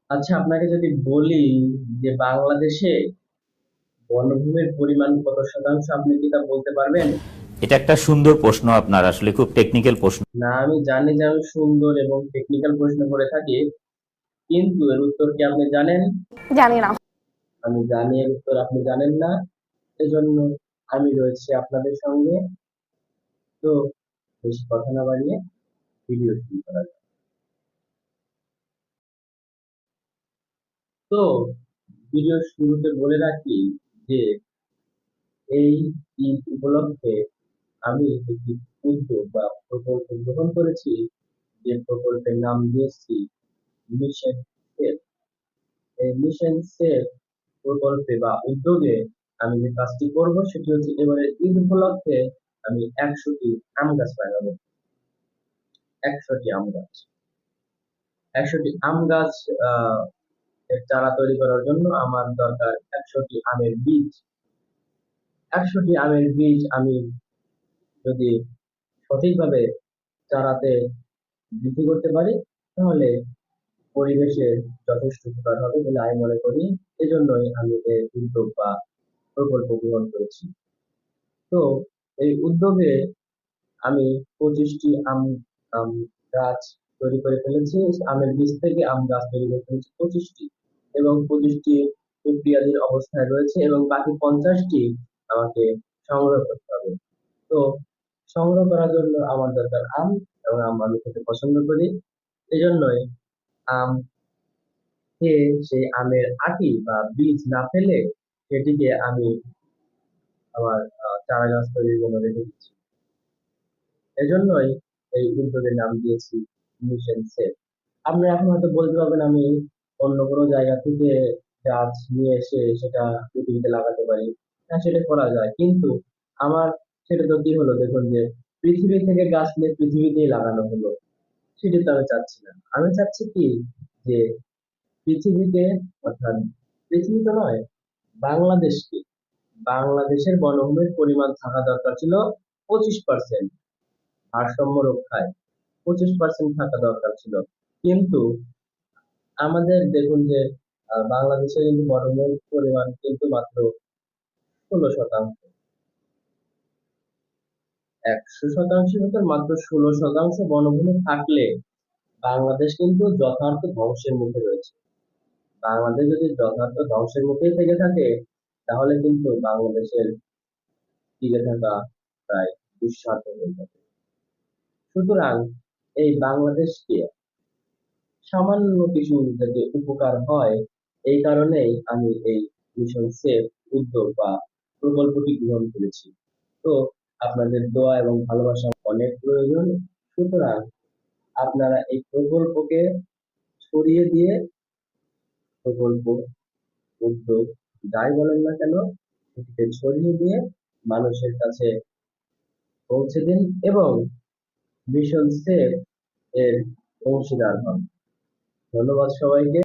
আচ্ছা, আপনাকে যদি বলি যে বাংলাদেশে বনভূমির পরিমাণ কত শতাংশ, আপনি কি তা বলতে পারবেন? এটা একটা সুন্দর প্রশ্ন, আপনার আসলে খুব টেকনিক্যাল প্রশ্ন। না, আমি জানি যে আমি সুন্দর এবং টেকনিক্যাল প্রশ্ন করে থাকি, কিন্তু এর উত্তর কি আপনি জানেন? জানি না। আমি জানি এর উত্তর আপনি জানেন না। এজন্য আমি রয়েছি আপনাদের সঙ্গে। তো বেশি কথা না বাড়িয়ে ভিডিও শুরু করা যাক। তো ভিডিও শুরুতে বলে রাখি যে এই ঈদ উপলক্ষে আমি একটি উদ্যোগ বা প্রকল্প গ্রহণ করেছি, যে প্রকল্পের নাম দিয়েছি মিশন সেফ। এই মিশন সেফ প্রকল্পে বা উদ্যোগে আমি যে কাজটি করব সেটি হচ্ছে, এবারে ঈদ উপলক্ষে আমি 100টি আম গাছ লাগাবো। 100টি আম গাছ। 100টি আম গাছ আহ এর চারা তৈরি করার জন্য আমার দরকার 100টি আমের বীজ। 100টি আমের বীজ আমি যদি সঠিকভাবে চারাতে বৃদ্ধি করতে পারি, তাহলে পরিবেশের যথেষ্ট উপকার হবে বলে আমি মনে করি। এজন্যই আমি এই উদ্যোগ বা প্রকল্প গ্রহণ করেছি। তো এই উদ্যোগে আমি 25টি আম গাছ তৈরি করে ফেলেছি। আমের বীজ থেকে আম গাছ তৈরি করে ফেলেছি 25টি, এবং 25টি প্রক্রিয়াধীন অবস্থায় রয়েছে, এবং বাকি 50টি আমাকে সংগ্রহ করতে হবে। তো সংগ্রহ করার জন্য আমার দরকার আম, এবং আম আমি খেতে পছন্দ করি। এজন্যই আম খেয়ে সেই আমের আটি বা বীজ না ফেলে সেটিকে আমি আমার চারা গাছ তৈরির জন্য রেখে দিচ্ছি। এজন্যই এই উদ্যোগের নাম দিয়েছি মিশন সেভ। আপনি এখন হয়তো বলতে পারবেন, আমি অন্য কোনো জায়গা থেকে গাছ নিয়ে এসে সেটা পৃথিবীতে লাগাতে পারি। হ্যাঁ, সেটা করা যায়, কিন্তু আমার সেটা তো কি হলো, দেখুন যে পৃথিবী থেকে গাছ নিয়ে পৃথিবীতেই লাগানো হলো। সেটা তো আমি চাচ্ছি না। আমি চাচ্ছি কি, যে পৃথিবীতে, অর্থাৎ পৃথিবী তো নয়, বাংলাদেশকে, বাংলাদেশের বনভূমির পরিমাণ থাকা দরকার ছিল 25%। ভারসাম্য রক্ষায় 25% থাকা দরকার ছিল। কিন্তু আমাদের দেখুন যে বাংলাদেশের কিন্তু বনভূমির পরিমাণ কিন্তু মাত্র 16%। 100%-এর ভিতর মাত্র 16% বনভূমি থাকলে বাংলাদেশ কিন্তু যথার্থ ধ্বংসের মুখে রয়েছে। বাংলাদেশ যদি যথার্থ ধ্বংসের মুখেই থেকে থাকে, তাহলে কিন্তু বাংলাদেশের টিকে থাকা প্রায় দুঃসাধ্য হয়ে যাবে। সুতরাং এই বাংলাদেশকে সামান্য কিছু যাতে উপকার হয়, এই কারণেই আমি এই মিশন সেফ উদ্যোগ বা প্রকল্পটি গ্রহণ করেছি। তো আপনাদের দোয়া এবং ভালোবাসা অনেক প্রয়োজন। সুতরাং আপনারা এই প্রকল্পকে ছড়িয়ে দিয়ে, প্রকল্প, উদ্যোগ, যাই বলেন না কেন, সেটিকে ছড়িয়ে দিয়ে মানুষের কাছে পৌঁছে দিন, এবং মিশন সেফ এর অংশীদার হন। ধন্যবাদ সবাইকে।